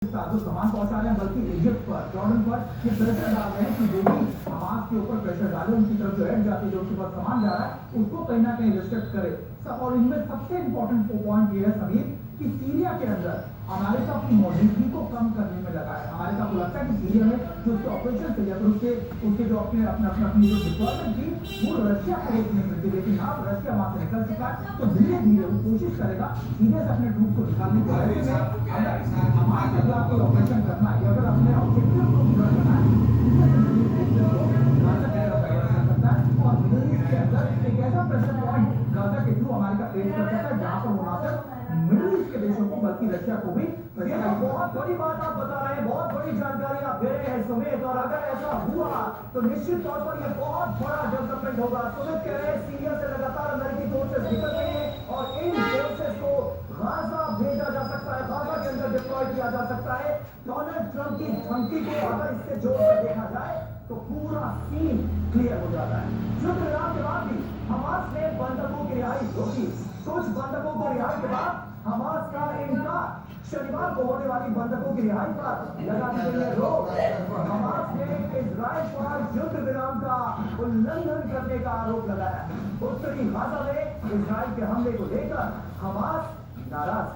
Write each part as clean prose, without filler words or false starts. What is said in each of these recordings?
जो सामान पहुंचा रहे हैं बल्कि इजिप्ट पर, जॉर्डन पर ये प्रेशर डाल रहे हैं कि जो भी हमास के ऊपर प्रेशर डाले, उनकी तरफ जो एड जाती है, जो उसके पास सामान जा रहा है, उसको कहीं ना कहीं रिस्ट्रिक्ट करे। और इनमें सबसे इंपॉर्टेंट पॉइंट ये है समीर कि सीरिया के अंदर अमेरिका अपनी मौजूदगी को कम करने में लगा है। अमेरिका को लगता है कि सीरिया में जो उसके ऑपरेशन थे या फिर उसके जो अपनी जो डिप्लॉयमेंट थी वो रशिया को रोकने में थी, लेकिन अब रशिया वहां से निकल चुका है। तो धीरे धीरे वो कोशिश करेगा सीधे से अपने ट्रूप को निकालने की। अगर हमारे खिलाफ कोई ऑपरेशन करना है या फिर अपने ऑब्जेक्टिव को पूरा करना है, और मिडिल ईस्ट के अंदर एक ऐसा प्रेशर पॉइंट गाजा के थ्रू अमेरिका क्रिएट कर सकता है जहां पर वो ना सिर्फ मिडिल ईस्ट के देशों को बल्कि रशिया को भी। ये तो बहुत बड़ी बात आप बता रहे हैं, बहुत बड़ी जानकारी आप दे रहे हैं सुमित, और अगर ऐसा हुआ तो निश्चित तौर पर यह बहुत बड़ा डेवलपमेंट होगा। सुमित कह रहे हैं सीरिया से लगातार अमेरिकी फोर्सेस निकल रही है और इन फोर्सेस को गाजा भेजा जा सकता है, गाजा के अंदर डिप्लॉय किया जा सकता है। डोनाल्ड ट्रंप की धमकी को अगर इससे जोड़कर देखा जाए तो पूरा सीन क्लियर हो जाता है। युद्ध विराम के बाद भी हमास ने बंधकों की रिहाई रोकी। कुछ बंधकों को रिहाई के बाद हमास का इनकार, शनिवार को होने वाली बंधकों की रिहाई पर लगा दी गई है रोक। हमास ने इजराइल पर युद्ध विराम का उल्लंघन करने का आरोप लगाया। उत्तरी गाजा में इजराइल के हमले को लेकर हमास नाराज।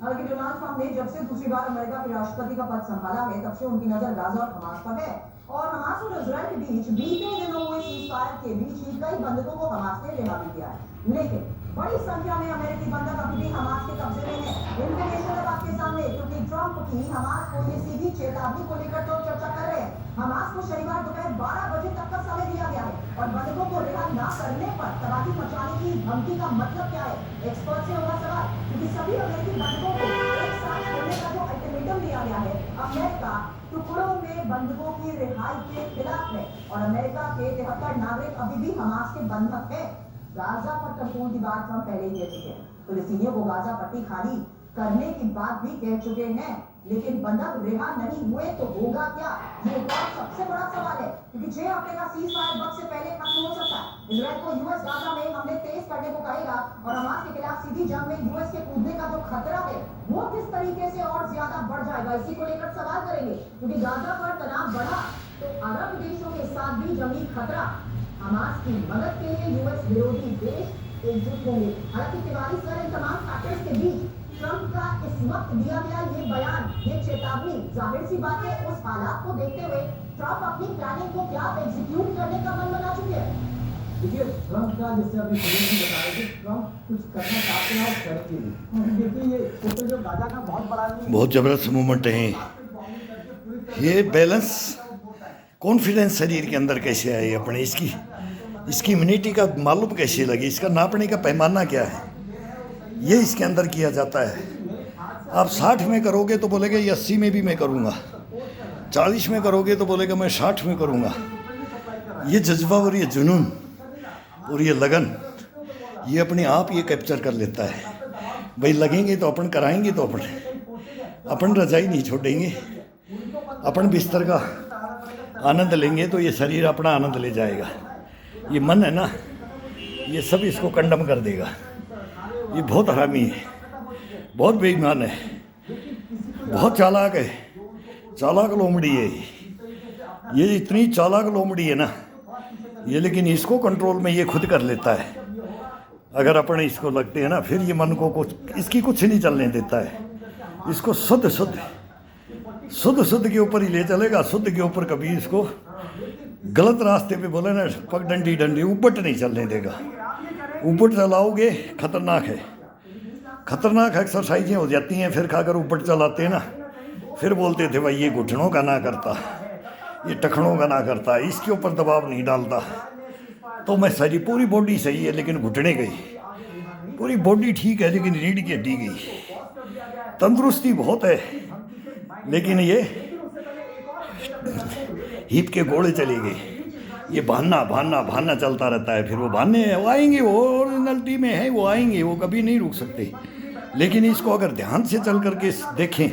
हालांकि डोनाल्ड ट्रंप ने जब से दूसरी बार अमेरिका के राष्ट्रपति का पद संभाला है, तब से उनकी नजर गाजा और हमास पर है। और हमास और इजराइल के बीच बीते दिनों हुए सीज़फायर के बीच ही कई बंधकों को हमास ने रिहा भी किया है, लेकिन बड़ी संख्या में अमेरिकी बंधक अभी भी हमास के कब्जे में हैं। इंफॉर्मेशन अब आपके सामने, क्योंकि ट्रंप की हमास को ये सीधी चेतावनी को लेकर तो चर्चा कर रहे हैं। हमास को शनिवार दोपहर 12 बजे तक का समय दिया गया है और बंधकों को रिहा न करने पर तबाही मचाने की धमकी का मतलब क्या है? एक्सपर्ट से होगा सवाल, क्योंकि सभी अमेरिकी बंधकों को एक साथ छोड़ने का जो अल्टीमेटम दिया गया है, अमेरिका टुकड़ों में बंधकों की रिहाई के खिलाफ है और अमेरिका के 73 नागरिक अभी भी हमास के बंधक हैं। गाजा पर कंट्रोल की बात हम पहले ही कह चुके हैं, फिलिस्तीनियों को गाजा पट्टी खाली करने की बात भी कह चुके हैं, लेकिन बंधक रिहा नहीं हुए तो होगा क्या? ये एक और सबसे बड़ा सवाल है, क्योंकि 6 हफ्ते का सीज़फायर वक्त से पहले खत्म हो सकता है। इजराइल को यूएस गाजा में हमले तेज करने को कहेगा और हमास के खिलाफ सीधी जंग में यूएस के कूदने का जो खतरा है वो किस तरीके से और ज्यादा बढ़ जाएगा, इसी को लेकर सवाल करेंगे। क्योंकि गाजा पर तनाव बढ़ा तो अरब देशों के साथ भी जंगी खतरा। हमास की मदद के लिए यूएस विरोधी देश एकजुट होंगे। हालांकि तिवारी सर, इन तमाम फैक्टर्स के बीच ट्रंप का इस वक्त दिया गया ये बयान, ये चेतावनी, जाहिर सी बात है उस हालात को देखते हुए ट्रंप अपनी प्लानिंग को क्या एग्जीक्यूट करने का मन बना चुके हैं। देखिए ट्रंप का, जैसे अभी बताया कि ट्रंप कुछ करना चाहते हैं और करेंगे भी। देखिए ये ऊपर जो गाजा का बहुत जबरदस्त मूवमेंट है। ये बैलेंस कॉन्फिडेंस शरीर के अंदर कैसे आए अपने, इसकी इम्यूनिटी का मालूम कैसे लगी, इसका नापने का पैमाना क्या है, ये इसके अंदर किया जाता है। आप 60 में करोगे तो बोलेगा ये 80 में भी मैं करूँगा, 40 में करोगे तो बोलेगा मैं 60 में करूँगा। ये जज्बा और ये जुनून और ये लगन, ये अपने आप ये कैप्चर कर लेता है। भाई लगेंगे तो अपन कराएंगे, तो अपन रजाई नहीं छोड़ेंगे, अपन बिस्तर का आनंद लेंगे तो ये शरीर अपना आनंद ले जाएगा। ये मन है ना, ये सब इसको कंडम कर देगा। ये बहुत हरामी है, बहुत बेईमान है, बहुत चालाक है, चालाक लोमड़ी है ये इतनी चालाक लोमड़ी है ना ये, लेकिन इसको कंट्रोल में ये खुद कर लेता है। अगर अपन इसको लगते हैं ना, फिर ये मन को इसकी कुछ नहीं चलने देता है। इसको शुद्ध के ऊपर ही ले चलेगा, शुद्ध के ऊपर कभी इसको गलत रास्ते पे बोले ना पगडंडी ऊपट नहीं चलने देगा। ऊपट चलाओगे खतरनाक है, खतरनाक एक्सरसाइजें हो जाती हैं। फिर खाकर ऊपट चलाते हैं ना, फिर बोलते थे भाई ये घुटनों का ना करता, ये टखनों का ना करता, इसके ऊपर दबाव नहीं डालता। तो मैं सारी पूरी बॉडी सही है लेकिन घुटने गई, पूरी बॉडी ठीक है लेकिन रीढ़ की हड्डी गई। तंदुरुस्ती बहुत है लेकिन ये हिप के घोड़े चले गए। ये बहाना चलता रहता है। फिर वो बहाने वो आएंगे, वो ओरिजिनलिटी में है, वो आएंगे, वो कभी नहीं रुक सकते। लेकिन इसको अगर ध्यान से चल करके देखें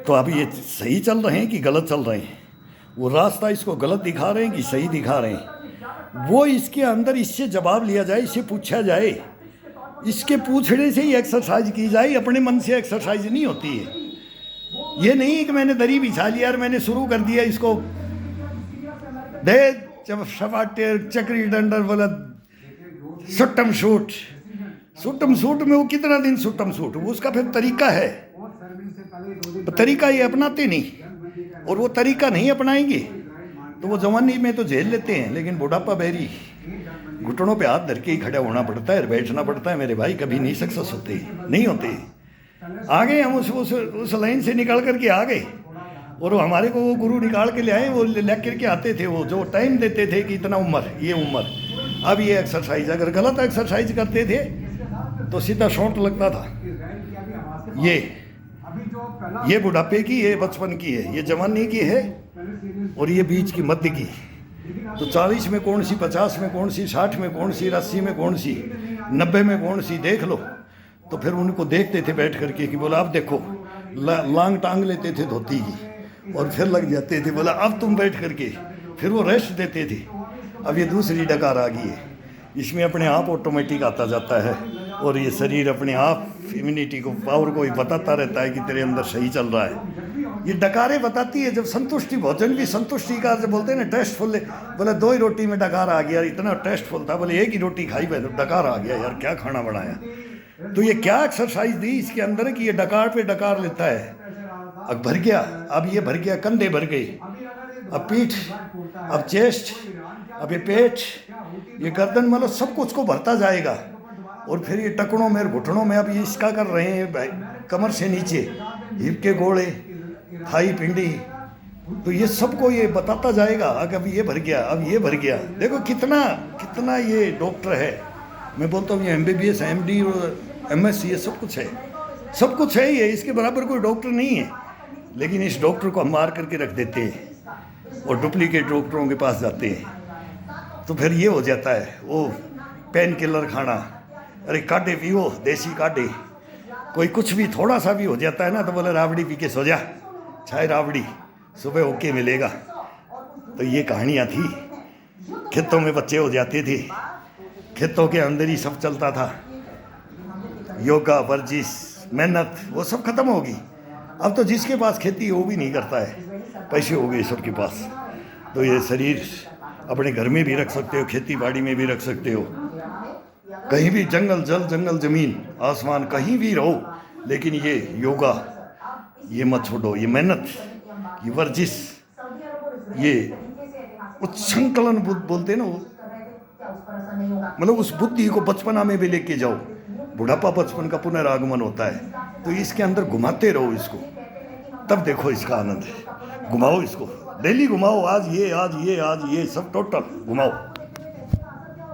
तो अभी ये सही चल रहे हैं कि गलत चल रहे हैं, वो रास्ता इसको गलत दिखा रहे हैं कि सही दिखा रहे हैं, वो इसके अंदर इससे जवाब लिया जाए, इससे पूछा जाए इसके पूछड़े से ही एक्सरसाइज की जाए, अपने मन से एक्सरसाइज नहीं होती है। ये नहीं कि मैंने दरी बिछा लिया और मैंने शुरू कर दिया इसको दे जब सपाटे चक्री डंडर बोला सुट्टम सूट में वो कितना दिन सुट्टम सूट, वो उसका फिर तरीका है, तरीका ये अपनाते नहीं, और वो तरीका नहीं अपनाएंगे तो वो जवानी में तो झेल लेते हैं, लेकिन बुढ़ापा बेरी घुटनों पे हाथ धर के ही खड़ा होना पड़ता है, बैठना पड़ता है मेरे भाई, कभी नहीं सक्सेस होते, नहीं होते। आ गए हम उस लाइन से निकल करके आ गए, और हमारे को वो गुरु निकाल के ले आए, वो ले करके आते थे, वो जो टाइम देते थे कि इतना उम्र, ये उम्र, अब ये एक्सरसाइज, अगर गलत एक्सरसाइज करते थे तो सीधा शॉट लगता था। ये बुढ़ापे की, ये बचपन की है, ये जवानी की है, और ये बीच की मध्य की। तो 40 में कौन सी, 50 में कौन सी, 60 में कौन सी, 80 में कौन सी, 90 में कौन सी, देख लो। तो फिर उनको देखते थे बैठ करके कि बोला अब देखो, लांग टांग लेते थे धोती की और फिर लग जाते थे, बोला अब तुम बैठ करके, फिर वो रेस्ट देते थे। अब ये दूसरी डकार आ गई है, इसमें अपने आप ऑटोमेटिक आता जाता है, और ये शरीर अपने आप इम्यूनिटी को, पावर को ही बताता रहता है कि तेरे अंदर सही चल रहा है। ये डकारें बताती है, जब संतुष्टि, भोजन भी संतुष्टि का, जब बोलते हैं ना टेस्टफुल, बोले 2 ही रोटी में डकार आ गया, इतना टेस्टफुल था, बोले 1 ही रोटी खाई भाई तो डकार आ गया, यार क्या खाना बनाया। तो ये क्या एक्सरसाइज दी इसके अंदर कि ये डकार पे डकार लेता है। अब भर गया, अब ये भर गया, कंधे भर गए, अब पीठ, अब चेस्ट, अब ये पेट, ये गर्दन, मतलब सब कुछ को भरता जाएगा। और फिर ये टकनों में, घुटनों में, अब ये इसका कर रहे हैं कमर से नीचे, हिप के गोले, थाई पिंडी, तो ये सबको ये बताता जाएगा कि अब ये भर गया, अब ये भर गया। देखो कितना ये डॉक्टर है, मैं बोलता हूँ ये MBBS, MD और MS, ये सब कुछ है ये, इसके बराबर कोई डॉक्टर नहीं है। लेकिन इस डॉक्टर को हम मार करके रख देते हैं और डुप्लीकेट डॉक्टरों के पास जाते हैं, तो फिर ये हो जाता है, वो पेन किलर खाना, अरे काढ़े पियो, देसी काढ़े, कोई कुछ भी थोड़ा सा भी हो जाता है ना तो बोले राबड़ी पी के सो जा, चाहे राबड़ी, सुबह ओके मिलेगा। तो ये कहानियाँ थी, खेतों में बच्चे हो जाते थे, खेतों के अंदर ही सब चलता था, योगा, वर्जिश, मेहनत, वो सब खत्म होगी। अब तो जिसके पास खेती है वो भी नहीं करता है, पैसे हो गए सबके पास। तो ये शरीर अपने घर में भी रख सकते हो, खेती बाड़ी में भी रख सकते हो, कहीं भी, जंगल जल, जंगल जमीन आसमान, कहीं भी रहो, लेकिन ये योगा ये मत छोड़ो, ये मेहनत, ये वर्जिश, ये उच्छृंखलन बोलते हैं ना, मतलब उस बुद्धि को बचपना में भी लेके जाओ। बुढ़ापा बचपन का पुनरागमन होता है, तो इसके अंदर घुमाते रहो इसको, तब देखो इसका आनंद है। घुमाओ इसको, डेली घुमाओ, आज ये सब टोटल घुमाओ।